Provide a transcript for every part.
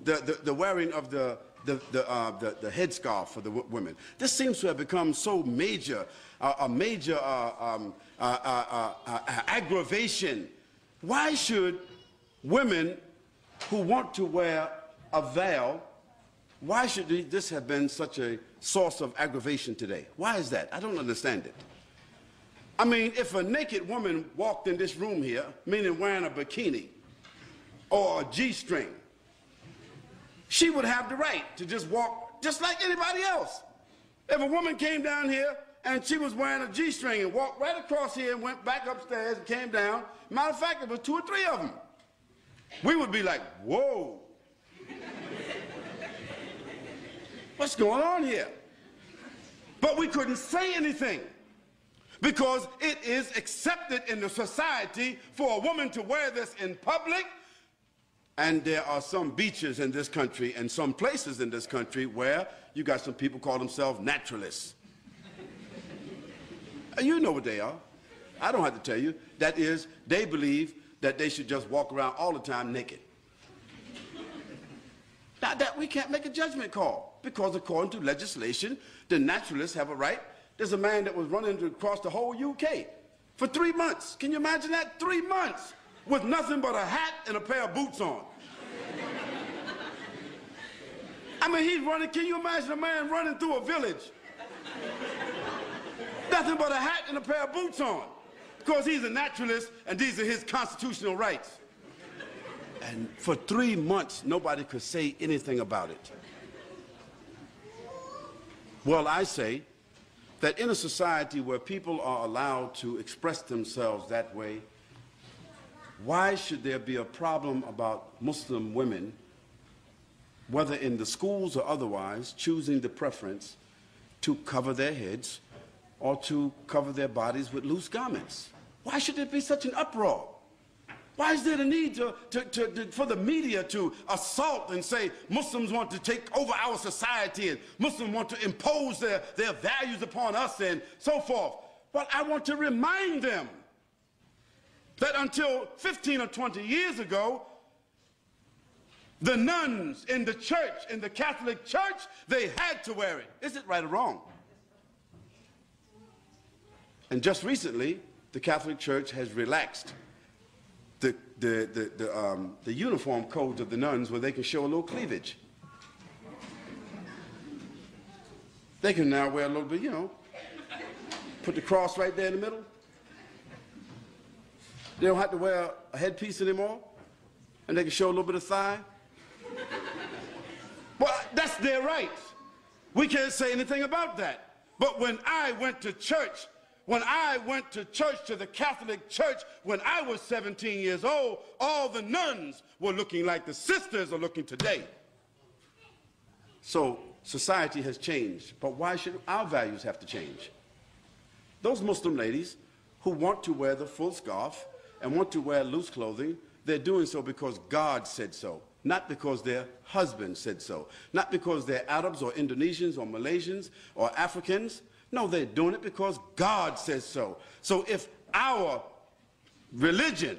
the wearing of the headscarf for the women. This seems to have become so major, a major aggravation. Why should women who want to wear a veil, why should this have been such a source of aggravation today? Why is that? I don't understand it. I mean, if a naked woman walked in this room here, meaning wearing a bikini or a G-string, she would have the right to just walk just like anybody else. If a woman came down here and she was wearing a G-string and walked right across here and went back upstairs and came down, matter of fact, there was 2 or 3 of them, we would be like, whoa. What's going on here? But we couldn't say anything because it is accepted in the society for a woman to wear this in public. And there are some beaches in this country and some places in this country where you got some people call themselves naturalists. You know what they are. I don't have to tell you. That is, they believe that they should just walk around all the time naked. Now, that we can't make a judgment call because according to legislation, the naturalists have a right. There's a man that was running across the whole UK for 3 months. Can you imagine that? 3 months with nothing but a hat and a pair of boots on. I mean, he's running. Can you imagine a man running through a village? Nothing but a hat and a pair of boots on. Because he's a naturalist and these are his constitutional rights. And for 3 months, nobody could say anything about it. Well, I say that in a society where people are allowed to express themselves that way, why should there be a problem about Muslim women, whether in the schools or otherwise, choosing the preference to cover their heads or to cover their bodies with loose garments? Why should there be such an uproar? Why is there the need for the media to assault and say Muslims want to take over our society and Muslims want to impose their values upon us and so forth? Well, I want to remind them that until 15 or 20 years ago, the nuns in the church, in the Catholic Church, they had to wear it. Is it right or wrong? And just recently, the Catholic Church has relaxed the uniform codes of the nuns where they can show a little cleavage. They can now wear a little bit, you know, put the cross right there in the middle. They don't have to wear a headpiece anymore, and they can show a little bit of thigh. Well, that's their right. We can't say anything about that. But when I went to church, to the Catholic Church, when I was 17 years old, all the nuns were looking like the sisters are looking today. So society has changed, but why should our values have to change? Those Muslim ladies who want to wear the full scarf and want to wear loose clothing, they're doing so because God said so, not because their husband said so, not because they're Arabs or Indonesians or Malaysians or Africans. No, they're doing it because God says so. So if our religion,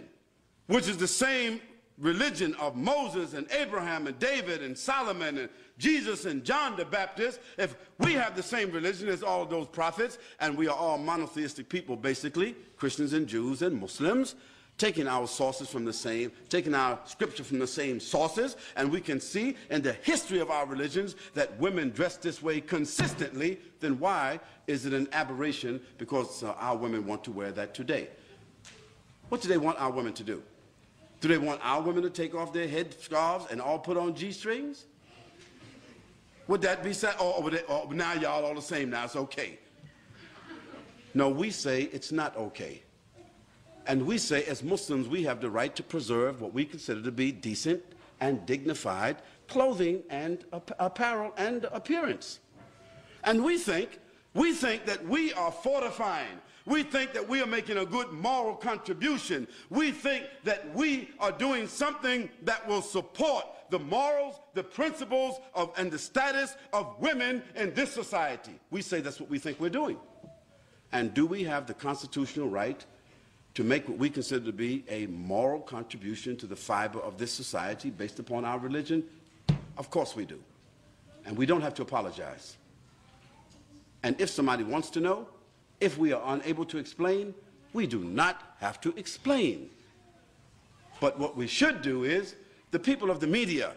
which is the same religion of Moses and Abraham and David and Solomon and Jesus and John the Baptist, if we have the same religion as all of those prophets, and we are all monotheistic people basically, Christians and Jews and Muslims, taking our sources from the same, taking our scripture from the same sources, and we can see in the history of our religions that women dress this way consistently, then why is it an aberration because our women want to wear that today? What do they want our women to do? Do they want our women to take off their head scarves and all put on G-strings? Would that be sad? Or now y'all all the same, now it's okay. No, we say it's not okay. And we say, as Muslims, we have the right to preserve what we consider to be decent and dignified clothing and apparel and appearance. And we think that we are fortifying. We think that we are making a good moral contribution. We think that we are doing something that will support the morals, the principles, and the status of women in this society. We say that's what we think we're doing. And do we have the constitutional right to make what we consider to be a moral contribution to the fiber of this society based upon our religion? Of course we do. And we don't have to apologize. And if somebody wants to know, if we are unable to explain, we do not have to explain. But what we should do is, the people of the media,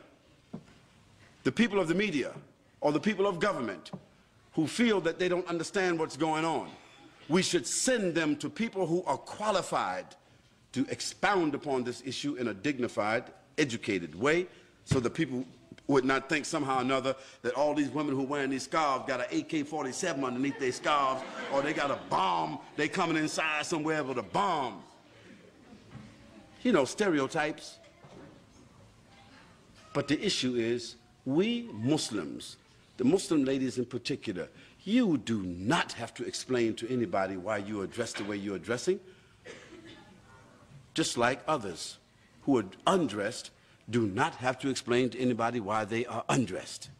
or the people of government who feel that they don't understand what's going on, we should send them to people who are qualified to expound upon this issue in a dignified, educated way, so that people would not think somehow or another that all these women who are wearing these scarves got an AK-47 underneath their scarves, or they got a bomb, they coming inside somewhere with a bomb. You know, stereotypes. But the issue is, we Muslims, the Muslim ladies in particular, you do not have to explain to anybody why you are dressed the way you are dressing. Just like others who are undressed do not have to explain to anybody why they are undressed.